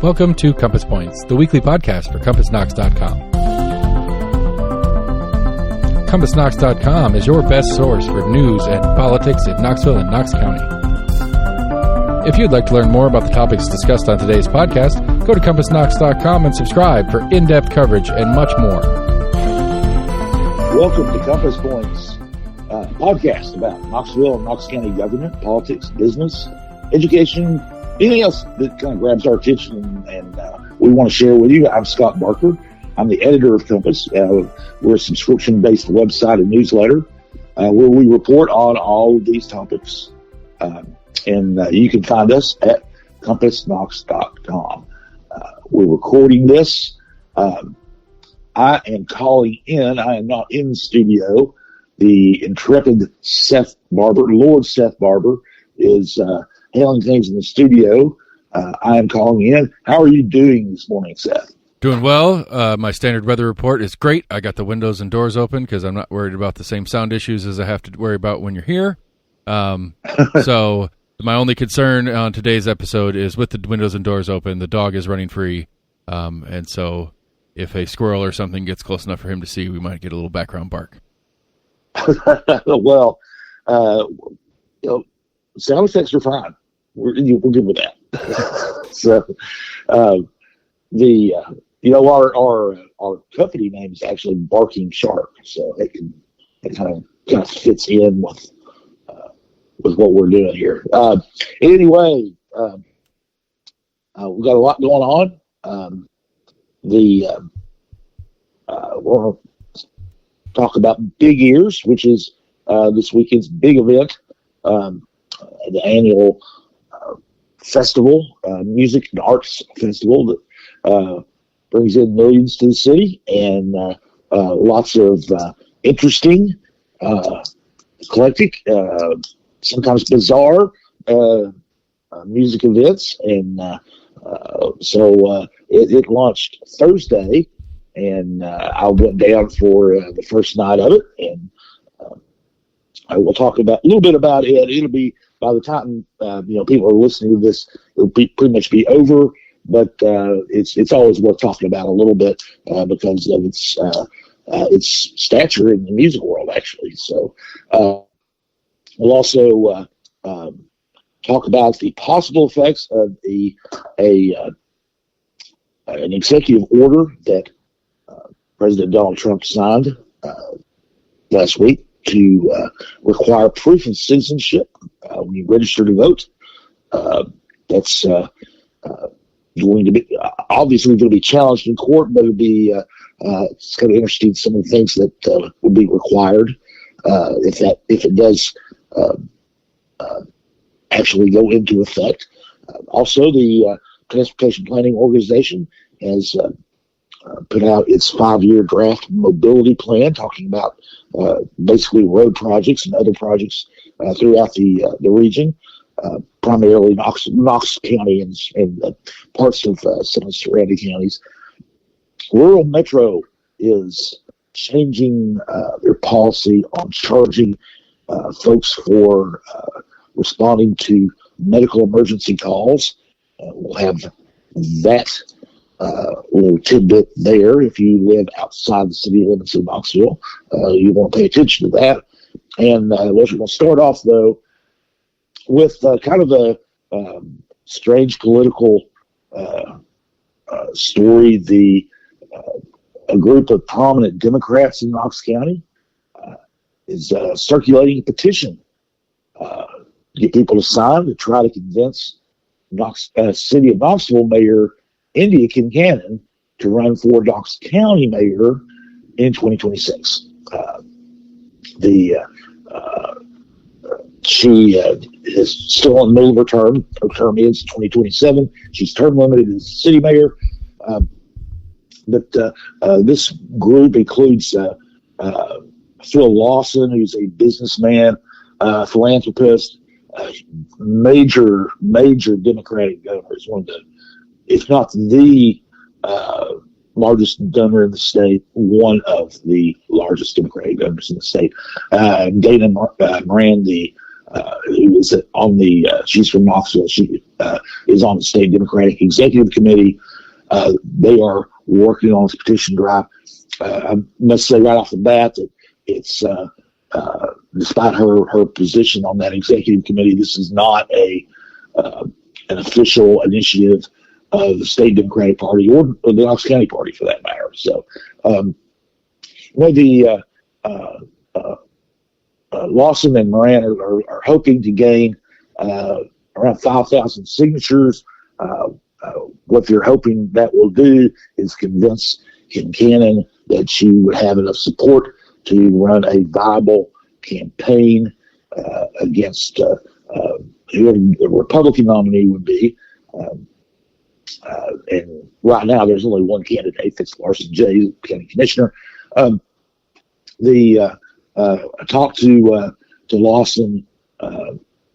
Welcome to Compass Points, the weekly podcast for CompassKnox.com. CompassKnox.com is your best source for news and politics in Knoxville and Knox County. If you'd like to learn more about the topics discussed on today's podcast, go to CompassKnox.com and subscribe for in-depth coverage and much more. Welcome to Compass Points, podcast about Knoxville and Knox County government, politics, business, education, anything else that kind of grabs our attention and we want to share with you. I'm Scott Barker. I'm the editor of Compass. We're a subscription-based website and newsletter where we report on all of these topics. And you can find us at CompassKnox.com. We're recording this. I am calling in. I am not in the studio. The intrepid Seth Barber, Lord Seth Barber, is hailing things in the studio. I am calling in. How are you doing this morning, Seth? Doing well. My standard weather report is great. I got the windows and doors open because I'm not worried about the same sound issues as I have to worry about when you're here. So my only concern on today's episode is with the windows and doors open, the dog is running free. And so if a squirrel or something gets close enough for him to see, we might get a little background bark. Well, sound effects are fine. We're good with that. So, our company name is actually Barking Shark, so it kind of fits in with what we're doing here. Anyway, we've got a lot going on. We'll talk about Big Ears, which is this weekend's big event, the annual festival, music and arts festival that brings in millions to the city, and lots of interesting, eclectic, sometimes bizarre music events. And so it launched Thursday, and I went down for the first night of it, and I will talk a little bit about it. It'll be, by the time people are listening to this, it'll pretty much be over. But it's always worth talking about a little bit because of its stature in the music world, actually. So we'll also talk about the possible effects of an executive order that President Donald Trump signed last week to require proof of citizenship when you register to vote. That's going to be obviously going to be challenged in court, but it'll be it's kind of interesting, some of the things that would be required if it does actually go into effect. Also, the Transportation Planning Organization has put out its 5-year draft mobility plan, talking about basically road projects and other projects throughout the region, primarily Knox County and parts of some of the surrounding counties. Rural Metro is changing their policy on charging folks for responding to medical emergency calls. We'll have that little tidbit there. If you live outside the city limits of Knoxville, you want to pay attention to that. And we're going to start off, though, with kind of a strange political story. A group of prominent Democrats in Knox County is circulating a petition to get people to sign to try to convince City of Knoxville Mayor India Kincannon to run for Knox County Mayor in 2026. She is still in the middle of her term. Her term is 2027. She's term limited as city mayor. But this group includes Phil Lawson, who's a businessman, philanthropist, major Democratic governor. He's one of the, if not the largest governor in the state, one of the largest Democratic governors in the state. Dana Moran, the who is on the, she's from Knoxville. She is on the state Democratic Executive Committee. They are working on this petition drive. I must say right off the bat that it's, despite her position on that executive committee, this is not an official initiative of the state Democratic Party or the Knox County Party for that matter. So, Lawson and Moran are hoping to gain around 5,000 signatures. What they're hoping that will do is convince Kincannon that she would have enough support to run a viable campaign against whoever the Republican nominee would be. And right now, there's only one candidate. That's Larson Jay, county commissioner. I talked to Lawson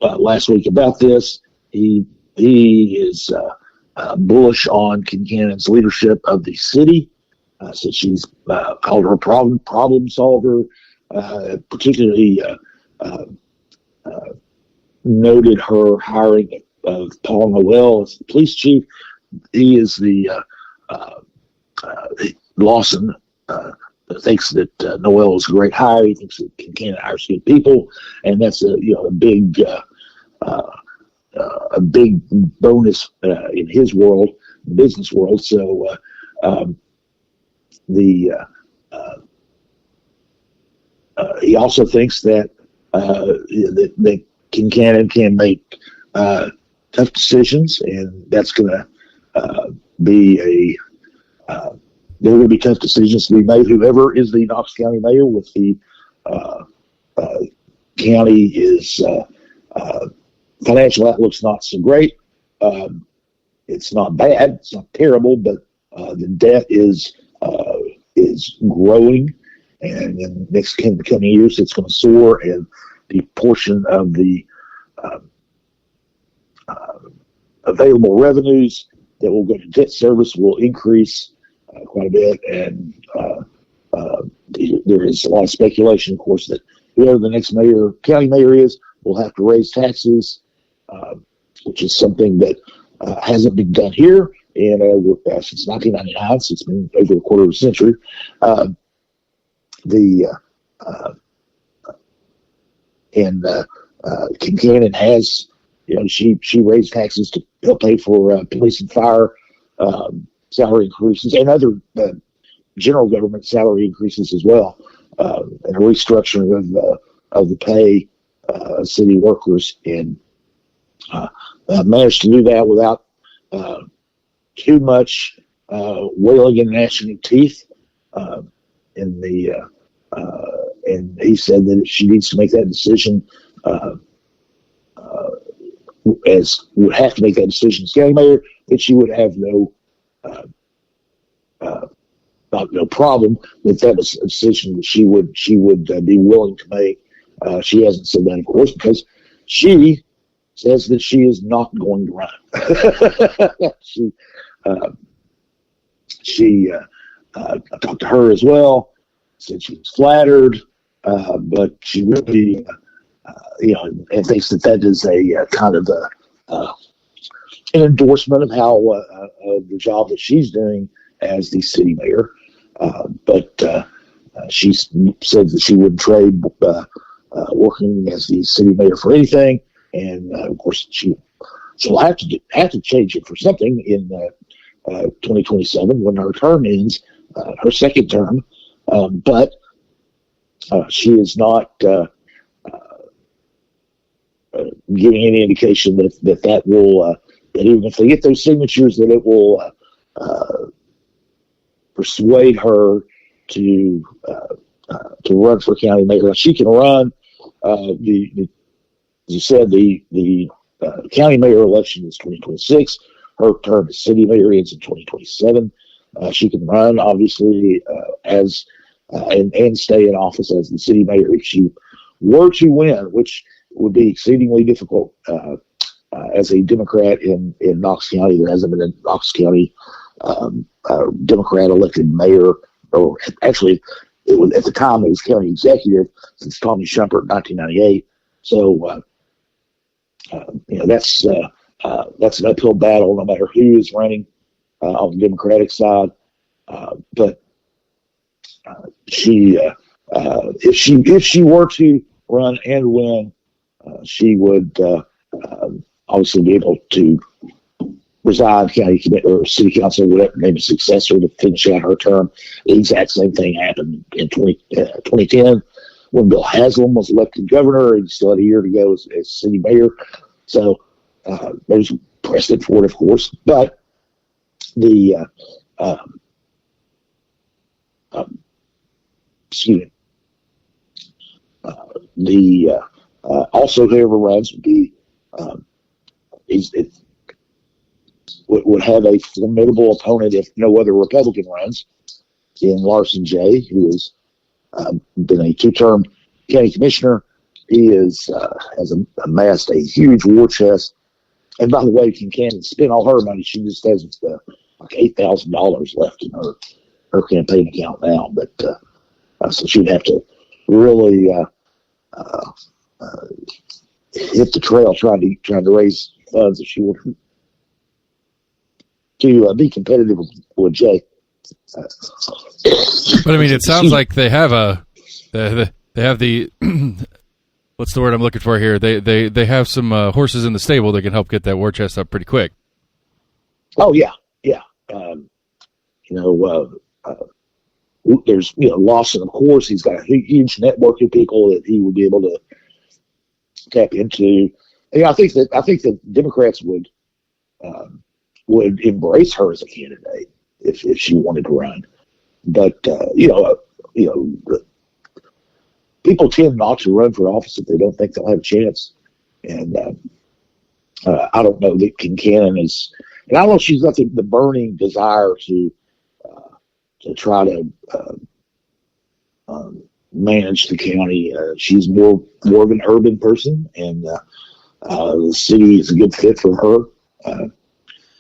last week about this. He is bullish on Kincannon's leadership of the city. So she's called her problem solver. Particularly noted her hiring of Paul Noel as the police chief. He is Lawson thinks that Noel is a great hire. He thinks that Kincannon hires good people, and that's a big bonus in his world, business world. So he also thinks that that Kincannon can make tough decisions, and that's going to be there will be tough decisions to be made. Whoever is the Knox County mayor, with the county is financial outlook's not so great. It's not bad, it's not terrible, but the debt is growing, and in the next coming years, it's going to soar, and the portion of the available revenues that will go to debt service will increase quite a bit, and there is a lot of speculation, of course, that whoever the next county mayor is, will have to raise taxes, which is something that hasn't been done here since 1999. So it's been over a quarter of a century. Kincannon has, she raised taxes to help pay for police and fire salary increases and other general government salary increases as well, and a restructuring of the pay of city workers, and managed to do that without too much wailing and gnashing of teeth. And he said that she needs to make that decision, would have to make that decision as county mayor, that she would have no problem with that decision that she would be willing to make. She hasn't said that, of course, because she says that she is not going to run. I talked to her as well, said she was flattered, but she really, and thinks that is a kind of an endorsement of how of the job that she's doing as the city mayor. But she said that she wouldn't trade working as the city mayor for anything, and of course she'll have to change it for something in 2027 when her term ends, her second term. But she is not giving any indication that will that even if they get those signatures, that it will persuade her to run for county mayor. She can run. As you said, the county mayor election is 2026. Her term as city mayor ends in 2027. She can run, obviously, and stay in office as the city mayor if she were to win, which would be exceedingly difficult as a Democrat in Knox County. There hasn't been a Knox County Democrat elected mayor, or actually, at the time it was county executive since Tommy Shumpert in 1998. So That's an uphill battle no matter who is running on the Democratic side. But she, if she were to run and win, she would obviously be able to reside county or city council, whatever, name a successor to finish out her term. The exact same thing happened in 2010 when Bill Haslam was elected governor. He still had a year to go as city mayor. So there's precedent for it, of course. But the excuse me. Also whoever runs would be would have a formidable opponent if no other Republican runs in Larson J, who has been a two-term county commissioner. He has amassed a huge war chest. And by the way, Kincannon spent all her money. She just has like $8,000 left in her campaign account now. But so she'd have to really hit the trail trying to raise funds if she wanted to be competitive with Jay. But I mean, it sounds like they have they have the what's the word I'm looking for here? They have some horses in the stable that can help get that war chest up pretty quick. Oh yeah. There's Lawson, of course. He's got a huge network of people that he would be able to tap into. And I think that Democrats would embrace her as a candidate if she wanted to run. But people tend not to run for office if they don't think they'll have a chance. And I don't know that Kincannon is, and I don't know if she's got the burning desire to try to manage the county. She's more of an urban person, and the city is a good fit for her.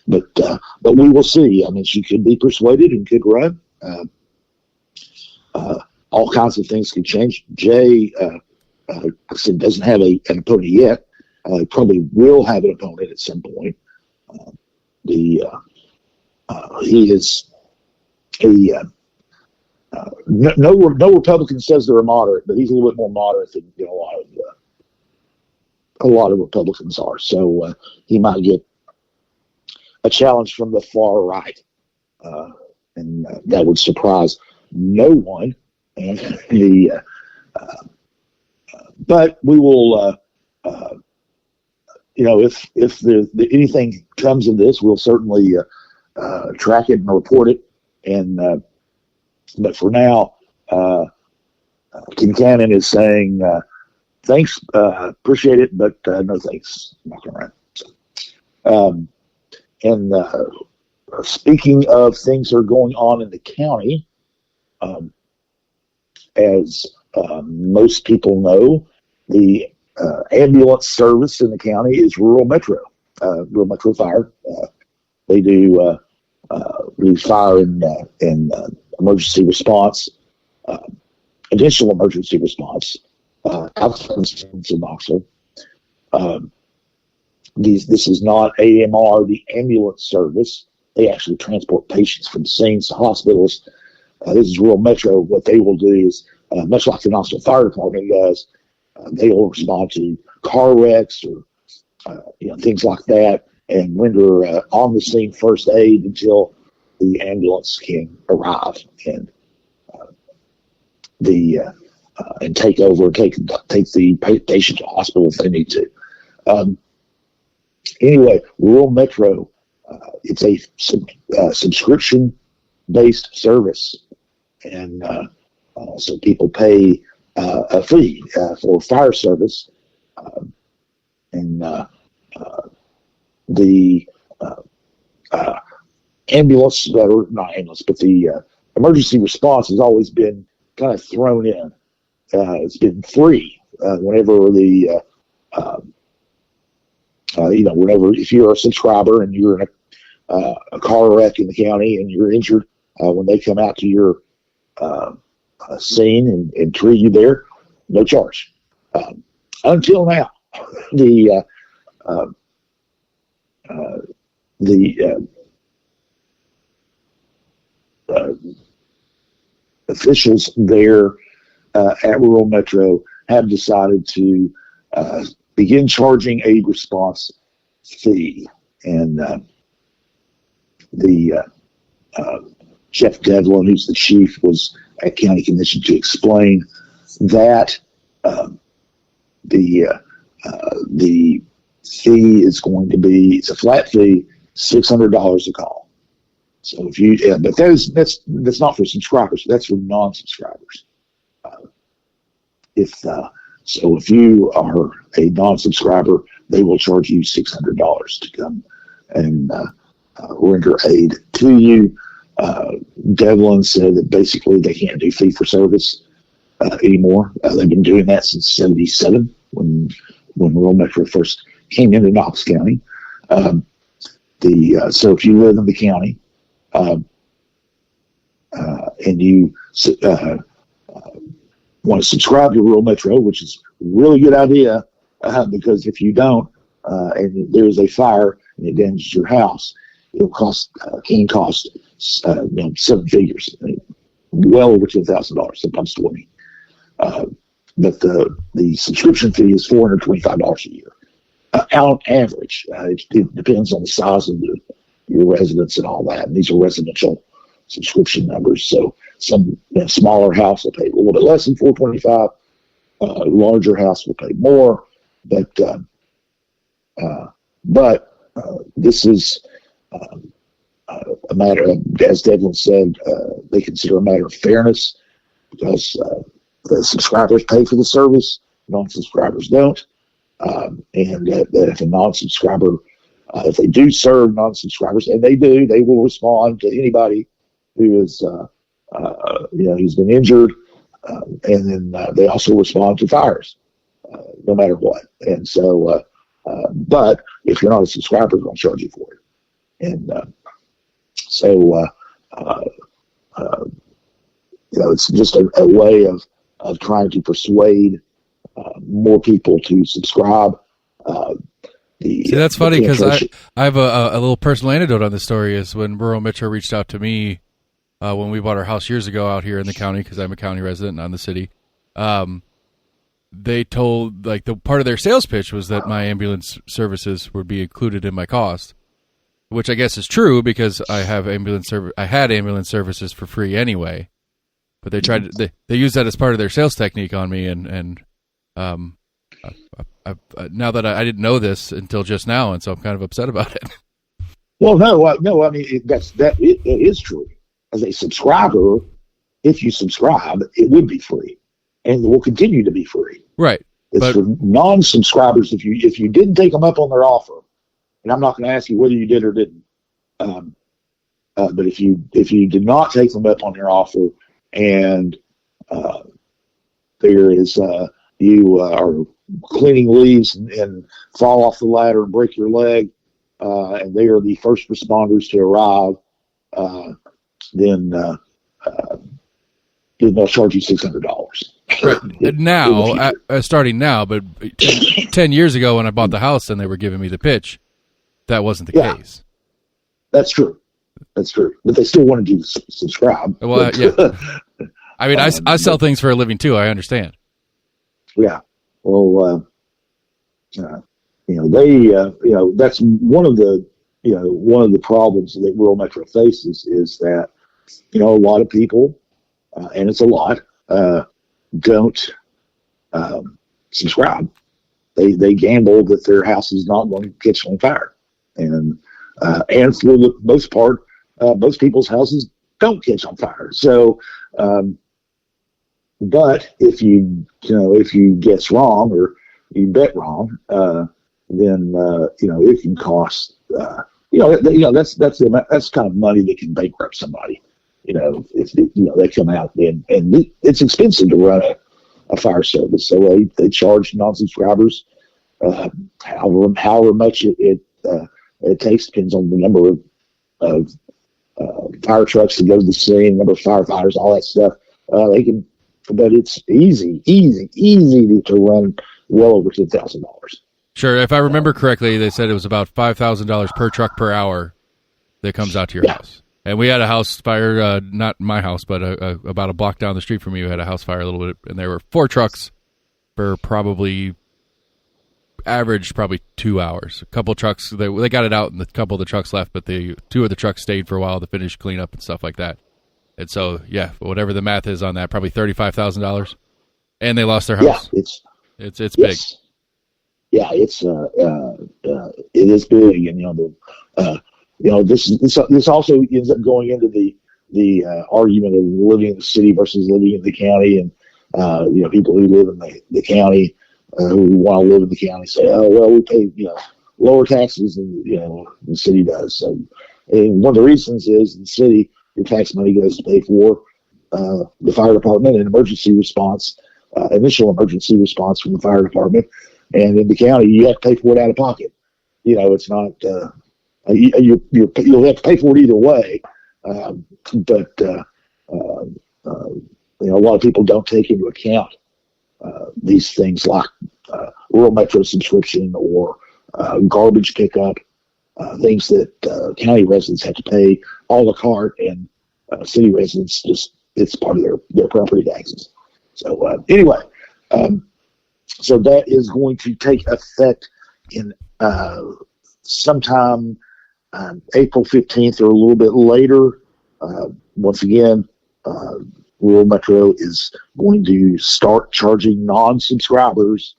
But we will see. I mean, she could be persuaded and could run. All kinds of things could change. Jay, doesn't have an opponent yet. Probably will have an opponent at some point. He is no Republican says they're a moderate, but he's a little bit more moderate than a lot of Republicans are. So he might get a challenge from the far right, and that would surprise no one. And but we will, if anything comes of this, we'll certainly track it and report it. And but for now, Kincannon is saying thanks, appreciate it, but no thanks. I'm not going to run. And speaking of things that are going on in the county, as most people know, the ambulance service in the county is Rural Metro Fire. They do fire and emergency response, additional emergency response outside in Knoxville. This is not AMR, the ambulance service. They actually transport patients from scenes to hospitals. This is Rural Metro. What they will do is, much like the Knoxville Fire Department does, they will respond to car wrecks or things like that and render on the scene first aid until the ambulance can arrive and and take over and take the patient to hospital if they need to. Anyway, Rural Metro, it's a subscription-based service, and so people pay a fee for fire service, and the ambulance, or not ambulance, but the emergency response has always been kind of thrown in. It's been free whenever whenever, if you're a subscriber and you're in a car wreck in the county and you're injured, when they come out to your scene and treat you there, no charge. Until now, the uh, the officials there at Rural Metro have decided to begin charging a response fee. And the Jeff Devlin, who's the chief, was at County Commission to explain that the fee is going to be, it's a flat fee, $600 a call. So if you, but that's not for subscribers. That's for non-subscribers. If you are a non-subscriber, they will charge you $600 to come and render aid to you. Devlin said that basically they can't do fee for service anymore. They've been doing that since '77 when Rural Metro first came into Knox County. So if you live in the county and you want to subscribe to Rural Metro, which is a really good idea, because if you don't, and there's a fire and it damages your house, it'll can cost 7 figures, well over $10,000, sometimes 20. But the subscription fee is $425 a year. On average, it depends on the size of your residence and all that. And these are residential subscription numbers. So some smaller house will pay a little bit less than $425. Larger house will pay more. But this is a matter of, as Devlin said, they consider a matter of fairness, because the subscribers pay for the service, non-subscribers don't. And that if a non-subscriber, if they do serve non-subscribers, and they do, they will respond to anybody who is, who's been injured, and then they also respond to fires, no matter what. And so, but if you're not a subscriber, they're going to charge you for it. And it's just a way of trying to persuade more people to subscribe. See, that's funny, because I have a little personal anecdote on this story. Is when Rural Metro reached out to me when we bought our house years ago out here in the county, because I'm a county resident, not in the city. They told, like, the part of their sales pitch was that my ambulance services would be included in my cost, which I guess is true, because I have I had ambulance services for free anyway. But they tried to, they used that as part of their sales technique on me, and now that I didn't know this until just now, and so I'm kind of upset about it. Well, no. I mean, it is true. As a subscriber, if you subscribe, it would be free, and it will continue to be free. Right. It's for non-subscribers. If you didn't take them up on their offer, and I'm not going to ask you whether you did or didn't, but if you did not take them up on their offer, and there is you are cleaning leaves and fall off the ladder and break your leg, and they are the first responders to arrive, then they'll charge you $600. Right. Now, starting now, but 10 years ago when I bought the house and they were giving me the pitch, that wasn't the case. That's true. But they still wanted you to subscribe. Well, yeah. I mean, I sell things for a living too. I understand. Yeah. Well, that's one of the problems that Rural Metro faces is that, a lot of people, and it's a lot, don't subscribe. They gamble that their house is not going to catch on fire, and for the most part, most people's houses don't catch on fire. So, but if you guess wrong or you bet wrong, then it can cost. That's kind of money that can bankrupt somebody. If they come out and it's expensive to run a fire service, so they charge non-subscribers however much it takes, depends on the number of fire trucks to go to the scene, number of firefighters, all that stuff. They can, but it's easy to run well over $10,000. Sure. If I remember correctly, they said it was about $5,000 per truck per hour that comes out to your house. And we had a house fire, not my house, but about a block down the street from you had a house fire a little bit, and there were 4 trucks for probably 2 hours. A couple trucks, they got it out, and a couple of the trucks left, but 2 of the trucks stayed for a while to finish cleanup and stuff like that. And so, yeah, whatever the math is on that, probably $35,000, and they lost their house. Yeah, it's big. Yeah, it is big, and this also ends up going into the argument of living in the city versus living in the county, and people who live in the county who want to live in the county say, oh well, we pay lower taxes than the city does. So, and one of the reasons is in the city your tax money goes to pay for the fire department and emergency response, initial emergency response from the fire department. And in the county, you have to pay for it out of pocket. It's not you'll have to pay for it either way. But a lot of people don't take into account these things like rural metro subscription or garbage pickup, things that county residents have to pay a la carte, and city residents it's part of their property taxes. So anyway. So that is going to take effect in sometime April 15th or a little bit later. Once again, Rural Metro is going to start charging non-subscribers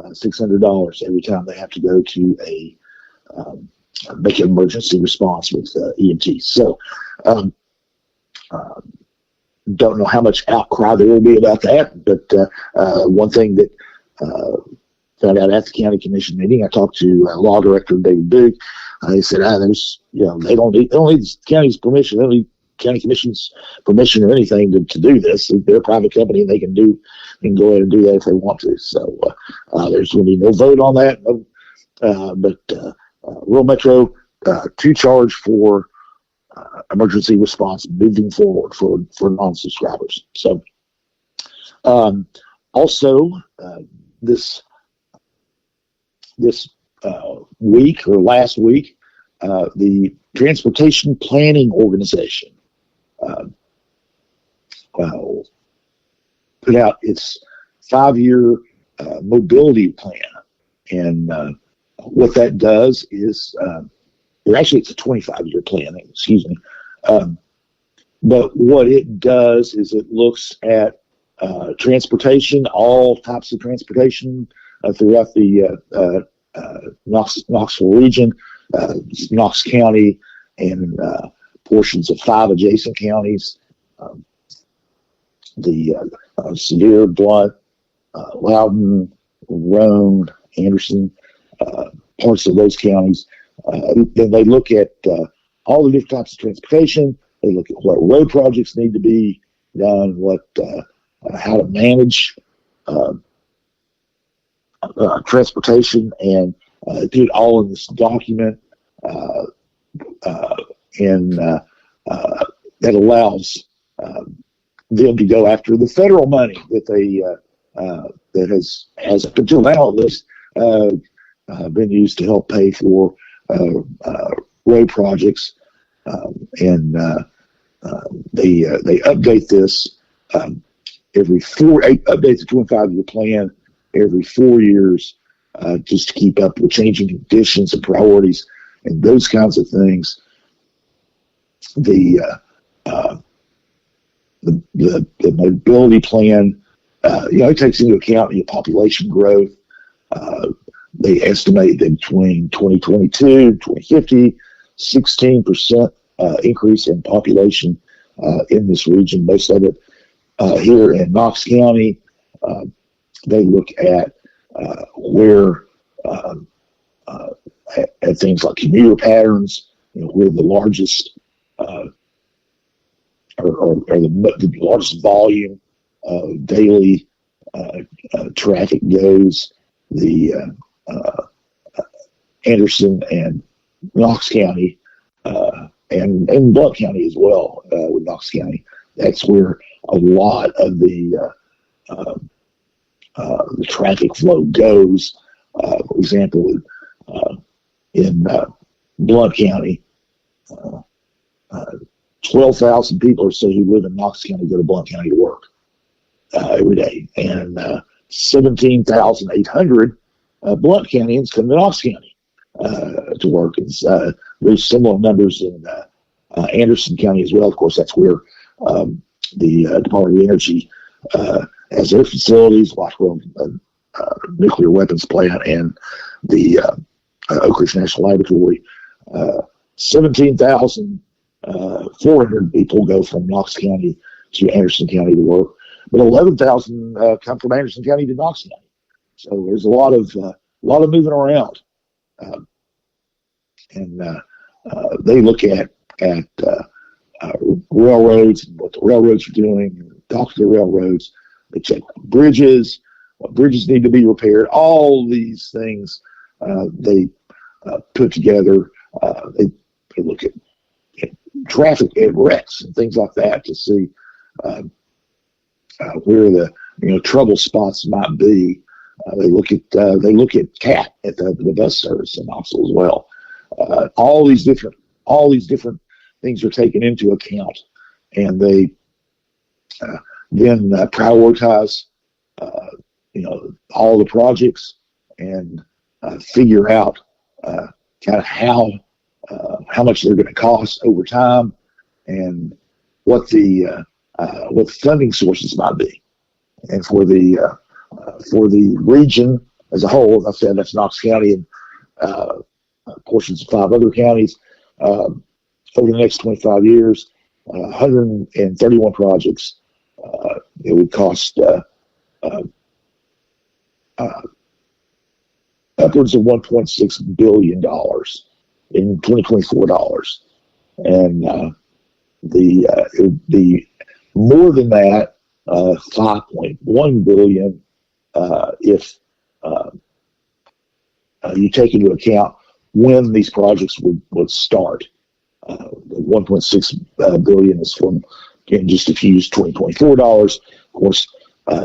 $600 every time they have to go to make an emergency response with EMT. So don't know how much outcry there will be about that, but one thing that found out at the county commission meeting, I talked to law director David Duke. He said, there's, they don't need the county's permission, they don't need county commission's permission or anything to do this. They're a private company and they can go ahead and do that if they want to. So there's going to be no vote on that. But Rural Metro to charge for emergency response moving forward for non-subscribers. So also this week or last week, the Transportation Planning Organization put out its 5-year mobility plan. And what that does is, it's a 25-year plan, excuse me. But what it does is it looks at transportation, all types of transportation throughout the Knoxville region, Knox County, and portions of 5 adjacent counties. The Sevier, Blount, Loudoun, Roane, Anderson, parts of those counties. Then they look at all the different types of transportation. They look at what road projects need to be done, how to manage transportation, and do it all in this document. And that allows them to go after the federal money that they that has up until now at least been used to help pay for road projects, and they update this every update the 25-year plan every 4 years, just to keep up with changing conditions and priorities and those kinds of things. The mobility plan, it takes into account your population growth. They estimate that between 2022 and 2050, 16% increase in population in this region, most of it here in Knox County. They look at where at things like commuter patterns, where the largest or the largest volume of daily traffic goes. The Anderson and Knox County, and Blount County as well, with Knox County. That's where a lot of the traffic flow goes. For example, in Blount County, 12,000 people or so who live in Knox County go to Blount County to work every day, and 17,800 Blount Countyans come to Knox County to work. There's similar numbers in Anderson County as well. Of course, that's where the Department of Energy has their facilities, Roswell nuclear weapons plant, and the Oak Ridge National Laboratory. 17,400 people go from Knox County to Anderson County to work, but 11,000 come from Anderson County to Knox County. So there's a lot of moving around, and they look at railroads and what the railroads are doing, and talk to the railroads. They check bridges, what bridges need to be repaired. All these things they put together. They look at traffic and wrecks and things like that to see where the trouble spots might be. They look at CAT at the bus service in Knoxville as well. All these different things are taken into account, and they then prioritize all the projects and figure out kind of how much they're going to cost over time, and what the funding sources might be. And for the region as a whole, as I said, that's Knox County and portions of 5 other counties. Over the next 25 years, 131 projects. It would cost upwards of $1.6 billion in 2024 dollars, and it would be more than that, 5.1 billion if you take into account when these projects would start. 1.6 billion is from, again, just if you use 2024 dollars. Of course,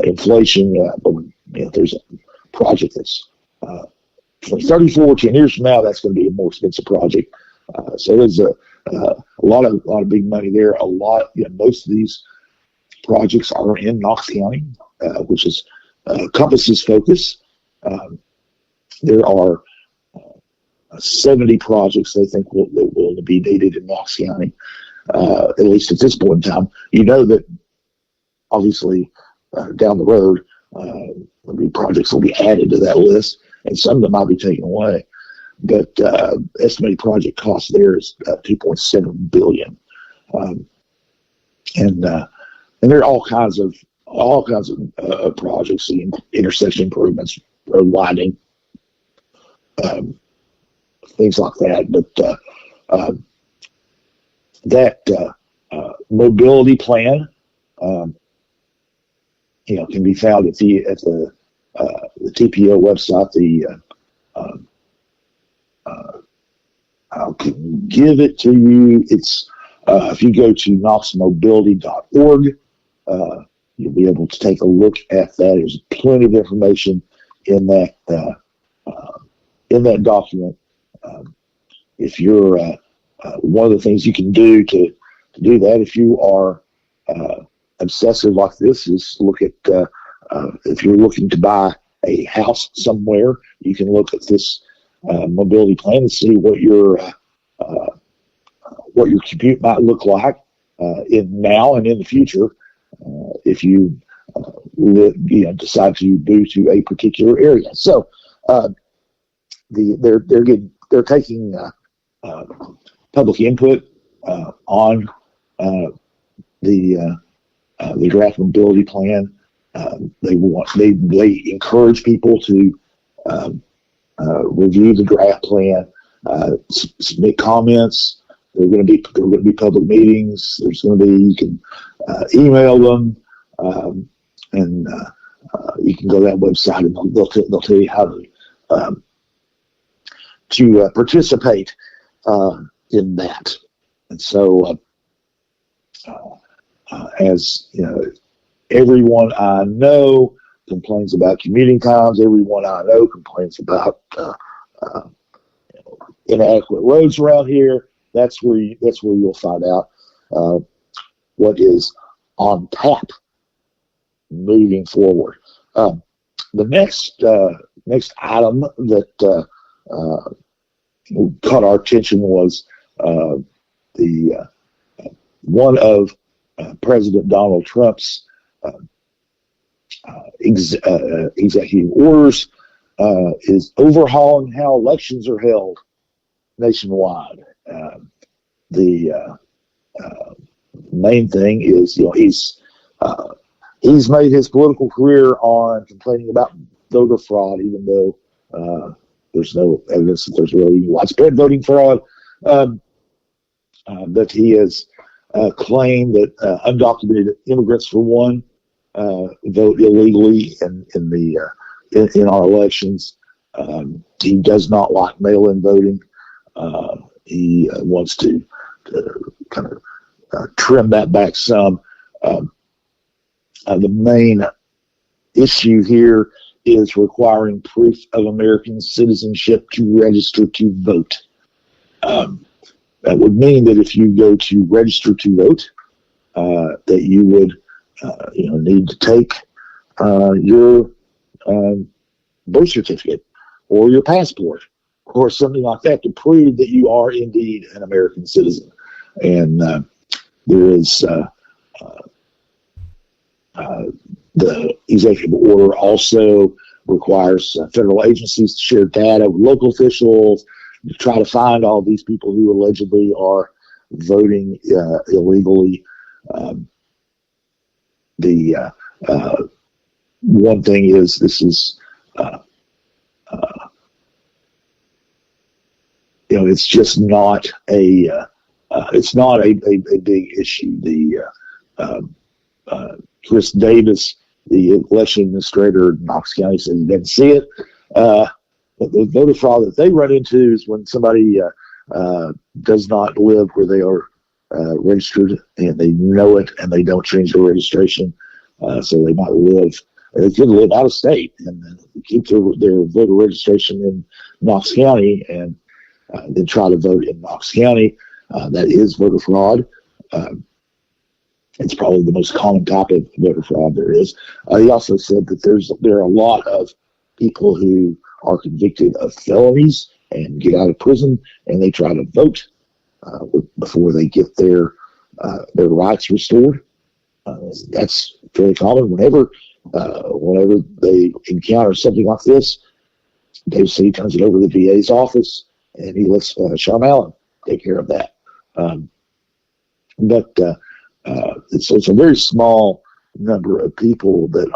inflation. But if there's a project that's 2034, 10 years from now, that's going to be a more expensive project. So there's a lot of big money there. Most of these projects are in Knox County, which is Compass's focus. There are 70 projects they think will be needed in Knox County, at least at this point in time. That obviously down the road, projects will be added to that list, and some of them might be taken away. But estimated project cost there is $2.7 billion, and there are all kinds of projects, intersection improvements, road widening, things like that. But that mobility plan, can be found at the TPO website. I'll give it to you. It's if you go to knoxmobility.org, you'll be able to take a look at that. There's plenty of information in that document. If you're one of the things you can do to do that, if you are obsessive like this, is look at if you're looking to buy a house somewhere, you can look at this mobility plan and see what your commute might look like in now and in the future if you decide to move to a particular area. So they're taking public input on the draft mobility plan. They encourage people to review the draft plan, submit comments. There are going to be public meetings. There's going to be, you can email them, and you can go to that website and they'll tell you how to participate in that. And so, as everyone I know complains about commuting times. Everyone I know complains about inadequate roads around here. That's where you'll find out what is on tap moving forward. The next item that caught our attention was the one of President Donald Trump's executive orders is overhauling how elections are held nationwide. The main thing is, he's made his political career on complaining about voter fraud, even though there's no evidence that there's really widespread voting fraud. But he has claimed that undocumented immigrants, for one, vote illegally in our elections. He does not like mail-in voting. He wants to kind of trim that back some. The main issue here is requiring proof of American citizenship to register to vote. That would mean that if you go to register to vote, that you would need to take your birth certificate or your passport or something like that to prove that you are indeed an American citizen. And there is the executive order also requires federal agencies to share data with local officials to try to find all these people who allegedly are voting illegally. The one thing is, this is it's just not it's not a big issue. The Chris Davis, the election administrator in Knox County, said he didn't see it. But the voter fraud that they run into is when somebody does not live where they are registered, and they know it, and they don't change their registration. So they could live out of state and keep their voter registration in Knox County and then try to vote in Knox County. That is voter fraud. It's probably the most common type of voter fraud there is. He also said that there are a lot of people who are convicted of felonies and get out of prison, and they try to vote before they get their rights restored. That's very common. Whenever they encounter something like this, Dave City turns it over to the DA's office, and he lets Sean Allen take care of that. But it's a very small number of people that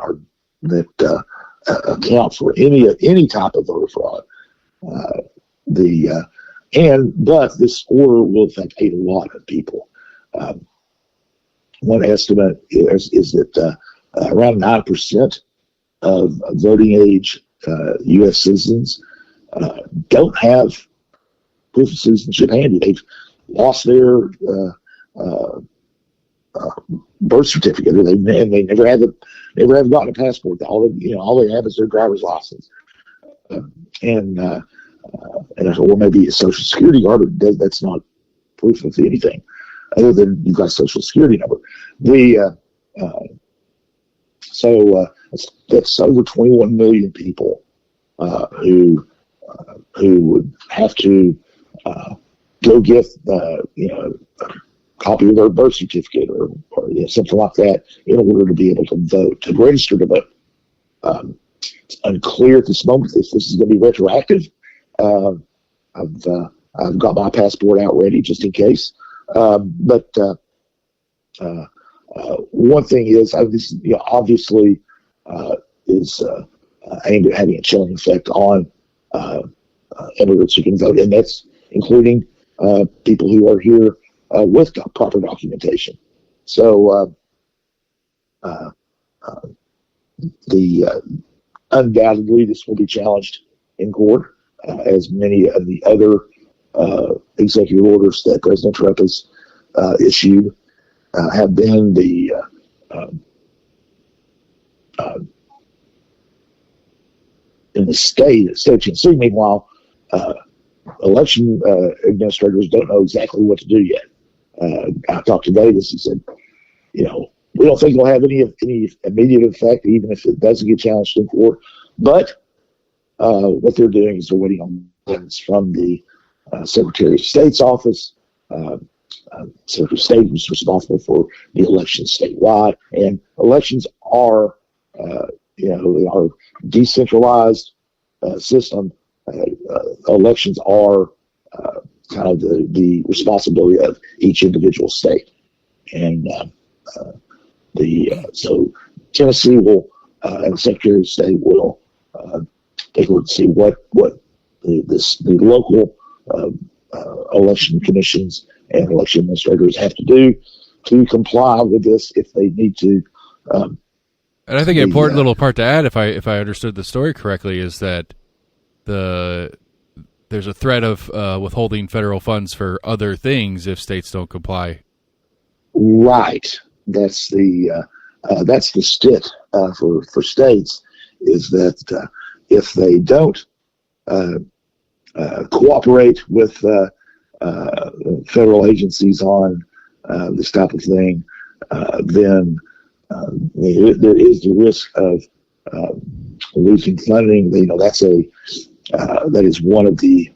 account for any type of voter fraud. But this order will affect a lot of people. One estimate is that around 9% of voting age U.S. citizens don't have proof of citizenship handy. They've lost their birth certificate, or they never have gotten a passport. All they have is their driver's license, or maybe a social security card. That's not proof of anything other than you've got a social security number. That's over 21 million people who would have to go get a copy of their birth certificate or something like that in order to be able to vote, to register to vote. It's unclear at this moment if this is going to be retroactive. I've got my passport out ready just in case. But one thing is, this obviously is aimed at having a chilling effect on immigrants who can vote, and that's including people who are here with proper documentation. So undoubtedly this will be challenged in court, as many of the other executive orders that President Trump has issued have been. in the state of Tennessee. Meanwhile, election administrators don't know exactly what to do yet. I talked to Davis. He said, we don't think it'll have any immediate effect, even if it doesn't get challenged in court. But what they're doing is they're waiting on guidance from the Secretary of State's office. Secretary of State is responsible for the elections statewide, and elections are, our decentralized system. Elections are kind of the responsibility of each individual state, and so Tennessee will and the Secretary of State will take a look to see what the local election commissions and election administrators have to do to comply with this if they need to. And I think an important little part to add, if I understood the story correctly, is that there's a threat of withholding federal funds for other things if states don't comply. Right. That's the stick for states, is that if they don't cooperate with federal agencies on this type of thing, then there is the risk of losing funding. That is one of the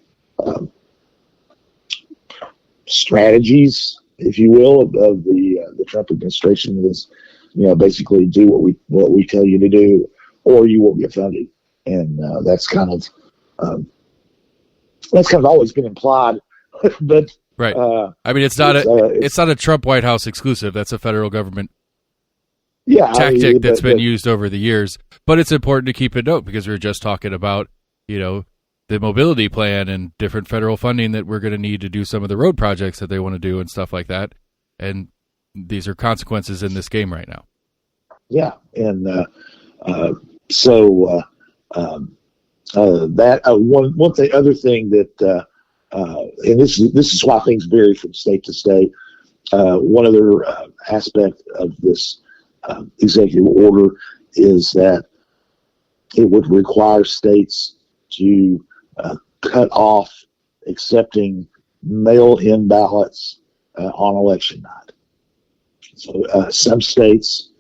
strategies, if you will, of the Trump administration is, basically do what we tell you to do, or you won't get funded, and that's kind of always been implied, but. Right. I mean, it's not a Trump White House exclusive. That's a federal government tactic that's been used over the years. But it's important to keep in note because we were just talking about, the mobility plan and different federal funding that we're going to need to do some of the road projects that they want to do and stuff like that. And these are consequences in this game right now. Yeah, and so that one other thing that. And this is why things vary from state to state. One other aspect of this executive order is that it would require states to cut off accepting mail-in ballots on election night. So some states,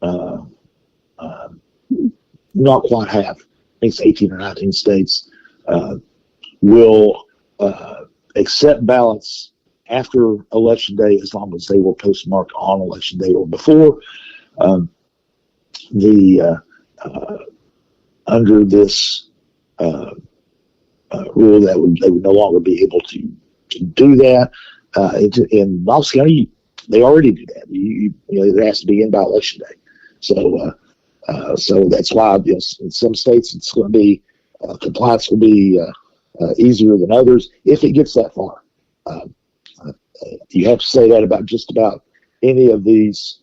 not quite half, I think it's 18 or 19 states, will accept ballots after Election Day as long as they were postmarked on Election Day or before. Under this rule, they would no longer be able to do that. In Knox County, they already do that. It has to be in by Election Day. So that's why in some states it's going to be compliance will be easier than others if it gets that far. You have to say that about just about any of these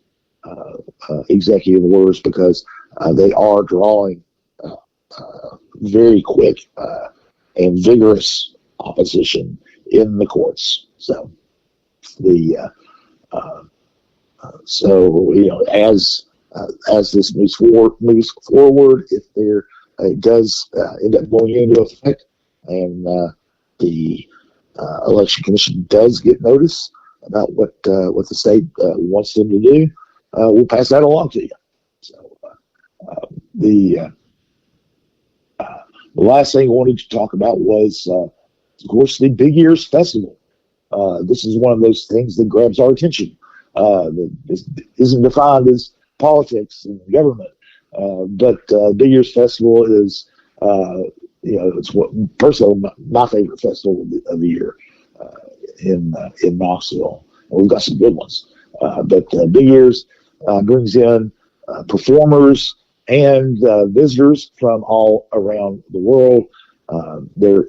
executive orders because they are drawing very quick and vigorous opposition in the courts. So as this moves forward, if there it does end up going into effect, and the election commission does get notice about what the state wants them to do, we'll pass that along to you. So the last thing I wanted to talk about was, of course, the Big Ears Festival. This is one of those things that grabs our attention. This isn't defined as politics and government, but Big Ears Festival is, it's personally my favorite festival of the year in Knoxville. And we've got some good ones, but Big Ears brings in performers and visitors from all around the world. There are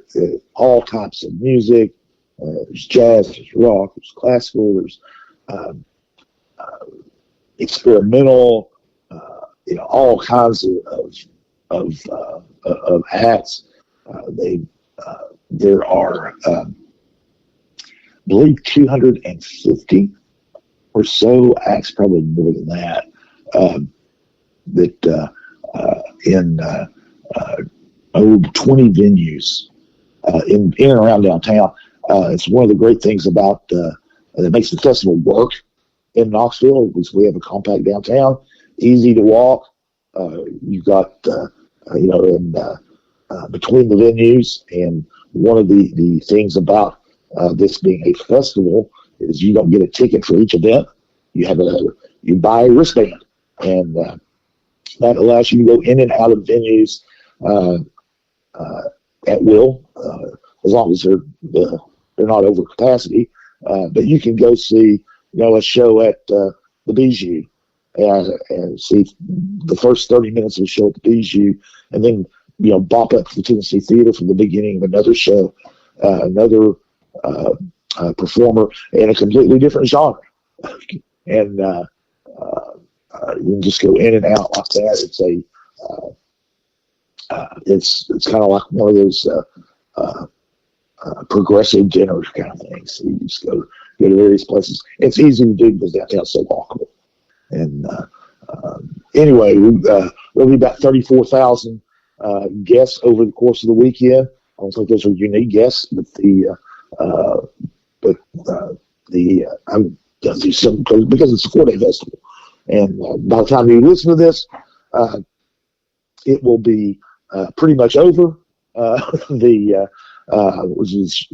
all types of music. There's jazz, there's rock, there's classical, there's experimental, all kinds of acts. There are, I believe, 250 or so acts, probably more than that, 20 venues in and around downtown. It's one of the great things about that makes the festival work in Knoxville is we have a compact downtown, easy to walk. You've got and between the venues, and one of the things about this being a festival is you don't get a ticket for each event. You buy a wristband, and that allows you to go in and out of venues at will, as long as they're not over capacity. But you can go see a show at the Bijou and see the first 30 minutes of the show at the Bijou, and then bop up to the Tennessee Theater for the beginning of another show, another performer in a completely different genre, and you can just go in and out like that. It's kind of like one of those progressive dinner kind of things. So you just go to various places. It's easy to do because downtown's so walkable. And anyway, there'll be about 34,000 guests over the course of the weekend. I don't think those are unique guests, but I'm going to do some because it's a 4-day festival. And by the time you listen to this, it will be pretty much over. Which is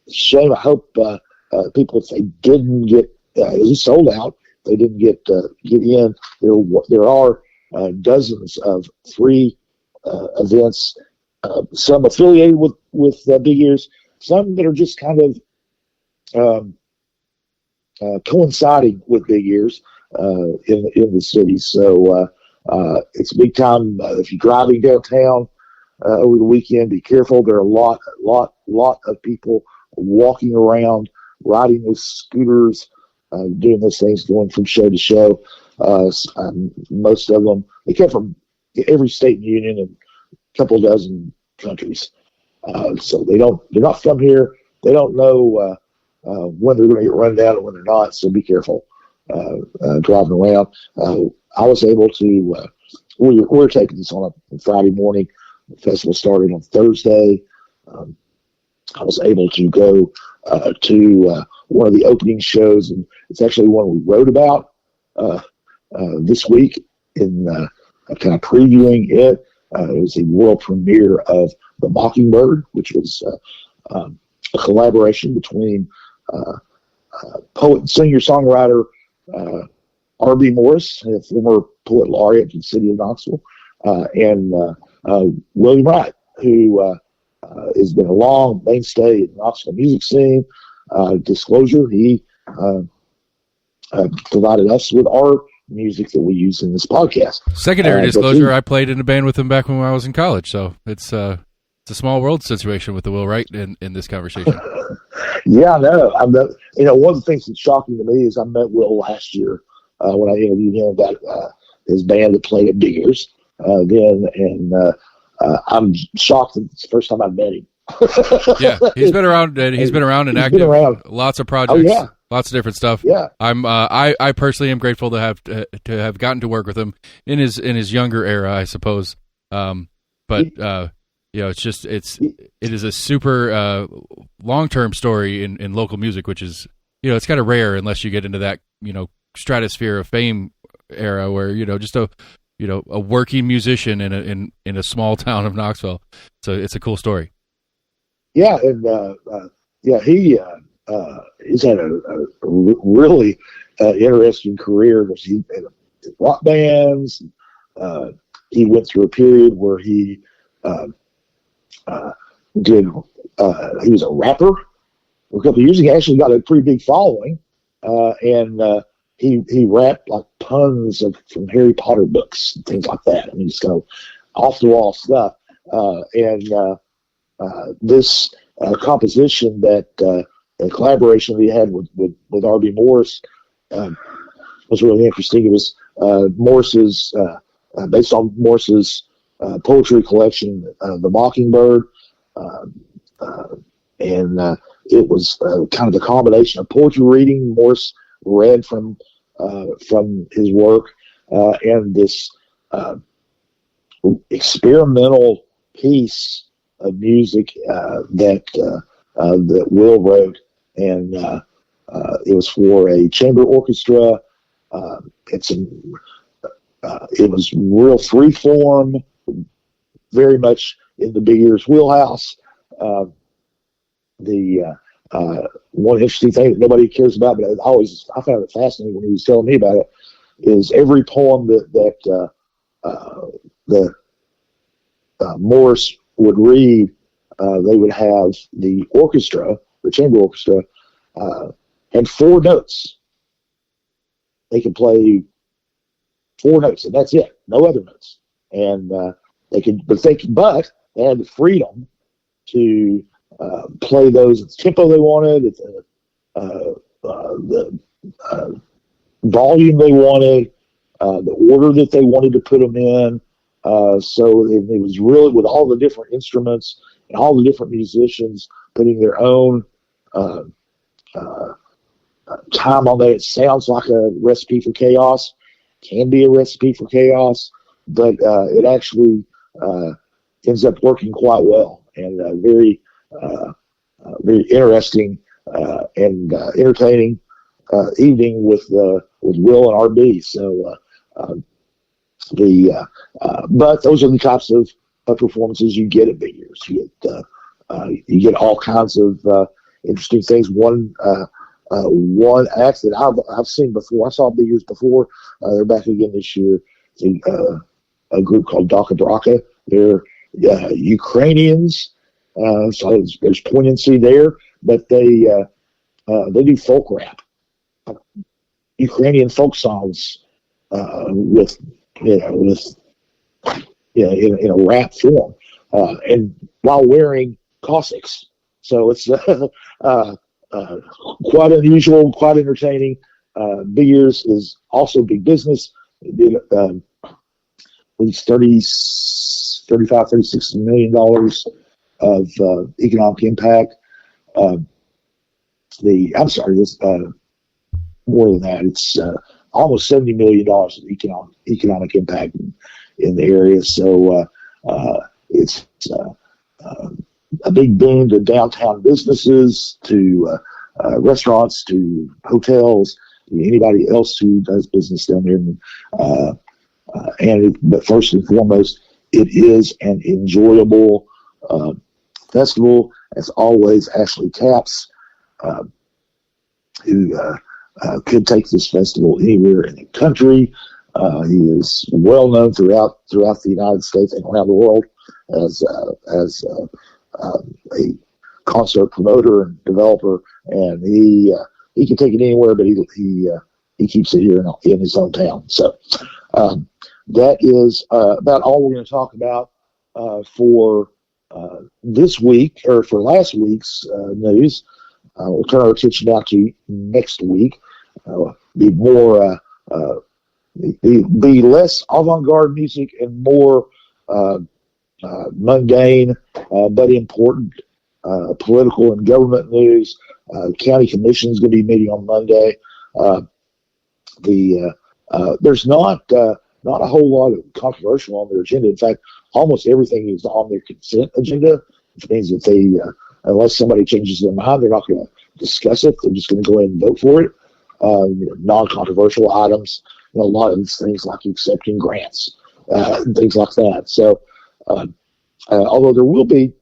shame. I hope people, if they didn't get it was sold out, they didn't get in. There are dozens of free events, some affiliated with Big Ears, some that are just kind of coinciding with Big Ears in the city. So it's a big time. If you're driving downtown over the weekend, be careful. There are a lot of people walking around, riding those scooters, doing those things, going from show to show. Most of them, they come from every state in the union and a couple dozen countries. So they're not from here. They don't know when they're going to get run down and when they're not. So be careful driving around. I was able to. We're taking this on a Friday morning. The festival started on Thursday. I was able to go to one of the opening shows, and it's actually one we wrote about this week in kind of previewing it. It was the world premiere of The Mockingbird, which was a collaboration between poet and singer-songwriter R.B. Morris, a former poet laureate in the city of Knoxville, and William Wright, who has been a long mainstay in the Knoxville music scene. Disclosure, he provided us with our music that we use in this podcast. Secondary disclosure, I played in a band with him back when I was in college, so it's a small world situation with the Will Wright in this conversation. Yeah, I know. One of the things that's shocking to me is I met Will last year when I interviewed him about his band that played at Big Ears then, and I'm shocked that it's the first time I've met him. Yeah, he's been around. He's been around and active. Been around. Lots of projects. Oh, yeah. Lots of different stuff. Yeah, I personally am grateful to have gotten to work with him in his younger era, I suppose. It is a super long-term story in local music, which is it's kind of rare unless you get into that stratosphere of fame era where just a working musician in a small town of Knoxville. So it's a cool story. Yeah, and he's had a really interesting career. He had rock bands. He went through a period where he he was a rapper for a couple of years. He actually got a pretty big following, and he rapped like puns from Harry Potter books and things like that. I mean, just kind of off the wall stuff. This composition that a collaboration we had with R.B. Morris was really interesting. It was Morris's based on Morris's poetry collection, The Mockingbird, and it was kind of a combination of poetry reading. Morris read from his work, and this experimental piece of music that Will wrote, and it was for a chamber orchestra. It was real free form, very much in the Big Ears wheelhouse. The one interesting thing that nobody cares about, but I found it fascinating when he was telling me about it, is every poem that Morris would read, they would have the orchestra, the chamber orchestra, and 4 notes. They could play 4 notes, and that's it. No other notes. And but they had the freedom to play those at the tempo they wanted, at the volume they wanted, the order that they wanted to put them in. So it was really, with all the different instruments and all the different musicians putting their own time on that. It sounds like a recipe for chaos, can be a recipe for chaos, but it actually ends up working quite well, and very interesting and entertaining evening with Will and RB. So but those are the types of performances you get at Big Ears. You get all kinds of interesting things. One act that I've seen before. I saw Big Ears before. They're back again this year. A group called Daka Braka. They're Ukrainians, so there's poignancy there. But they do folk rap, Ukrainian folk songs with in a rap form, and while wearing Cossacks. So it's quite unusual, quite entertaining. Big Ears is also big business. It did at least $36 million of economic impact. It's more than that. It's almost $70 million of economic impact in the area. So it's a big boon to downtown businesses, to restaurants, to hotels, anybody else who does business down there. But first and foremost, it is an enjoyable festival. As always, Ashley Capps, who could take this festival anywhere in the country. He is well known throughout the United States and around the world as a concert promoter and developer, and he can take it anywhere, but he keeps it here in his hometown. So that is about all we're going to talk about for this week, or for last week's news. We'll turn our attention now to next week. Be more, be less avant-garde music and more mundane but important political and government news. County Commission is going to be meeting on Monday. There's not a whole lot of controversial on their agenda. In fact, almost everything is on their consent agenda, which means that they, unless somebody changes their mind, they're not going to discuss it. They're just going to go ahead and vote for it. Non-controversial items, a lot of these things like accepting grants, things like that. So, although there will be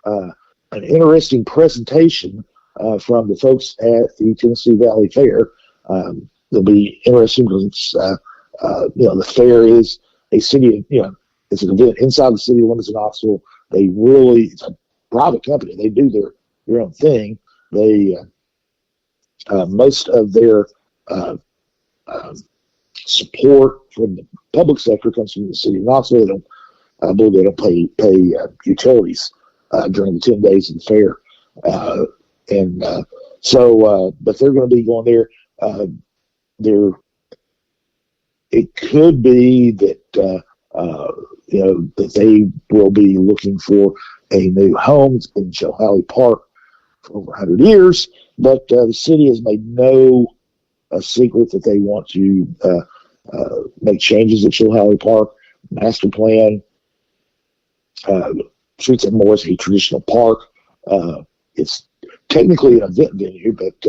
an interesting presentation from the folks at the Tennessee Valley Fair, it'll be interesting because it's, the fair is a city, it's an event inside the city limits of Knoxville. It's a private company. They do their own thing. They, most of their support from the public sector comes from the city of Knoxville. I believe they don't pay utilities during the 10 days of the fair. But they're going to be going there. It could be that, that they will be looking for a new home. It's been Chilhowie Park for over 100 years, but the city has made no secret that they want to make changes at Chilhowie Park. master plan treats it more as a traditional park. It's technically an event venue, but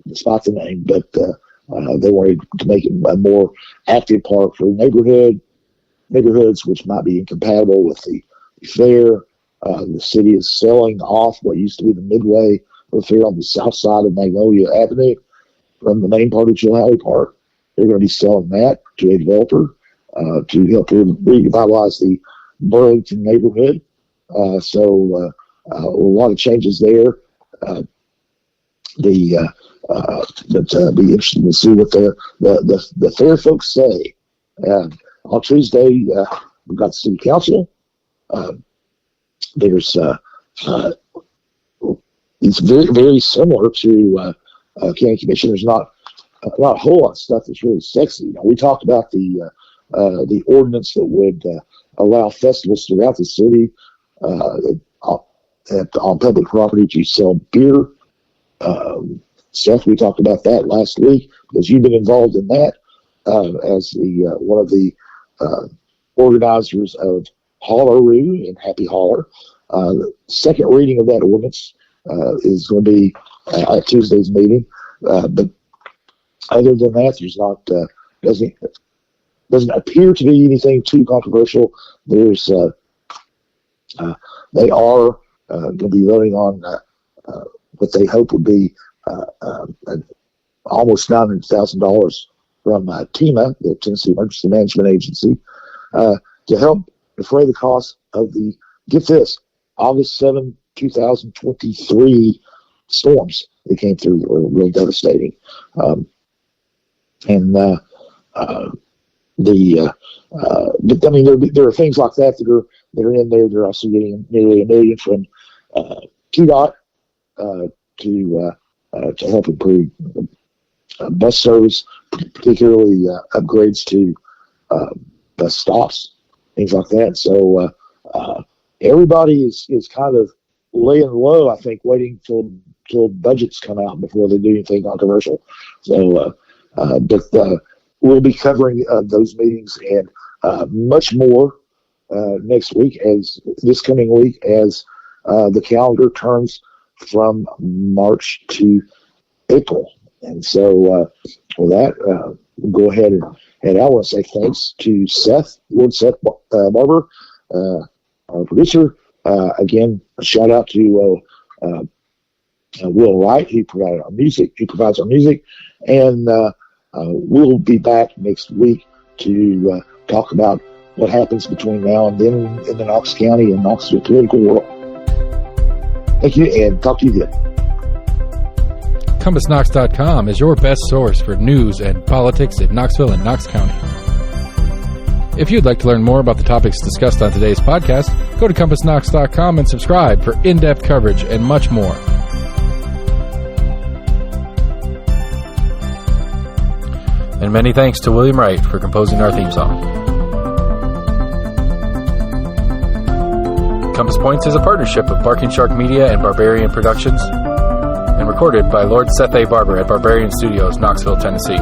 despite the name, but they wanted to make it a more active park for neighborhoods, which might be incompatible with the fair. The city is selling off what used to be the midway of the fair on the south side of Magnolia Avenue from the main part of Chilhowie Park. They're going to be selling that to a developer to help revitalize the Burlington neighborhood. So a lot of changes there. But be interesting to see what the fair folks say. On Tuesday, we've got the city council. There's it's very, very similar to county commission. There's not a whole lot of stuff that's really sexy. You know, we talked about the ordinance that would allow festivals throughout the city on public property to sell beer. Seth, we talked about that last week because you've been involved in that as the one of the organizers of Hollaroo and Happy Holler. The second reading of that ordinance is going to be at Tuesday's meeting. But other than that, there's not doesn't appear to be anything too controversial. There's they are going to be voting on what they hope would be almost $900,000 from TEMA, the Tennessee Emergency Management Agency, to help defray the cost of the, get this, August 7, 2023 storms that came through that were really devastating. But I mean, there are things like that that are in there. They're also getting nearly $1 million from TDOT to help improve bus service, particularly upgrades to bus stops, things like that. So everybody is kind of laying low, I think, waiting till budgets come out before they do anything controversial. So, but we'll be covering those meetings and much more next week, this coming week, as the calendar turns from March to April. And so with that, we'll go ahead and I want to say thanks to Lord Seth Barber, our producer. Again, a shout out to Will Wright. He provides our music, and we'll be back next week to talk about what happens between now and then in the Knox County and Knoxville political world. Thank you, and talk to you then. CompassKnox.com is your best source for news and politics in Knoxville and Knox County. If you'd like to learn more about the topics discussed on today's podcast, go to CompassKnox.com and subscribe for in-depth coverage and much more. And many thanks to William Wright for composing our theme song. Compass Points is a partnership of Barking Shark Media and Barbarian Productions, and recorded by Lord Seth A. Barber at Barbarian Studios, Knoxville, Tennessee.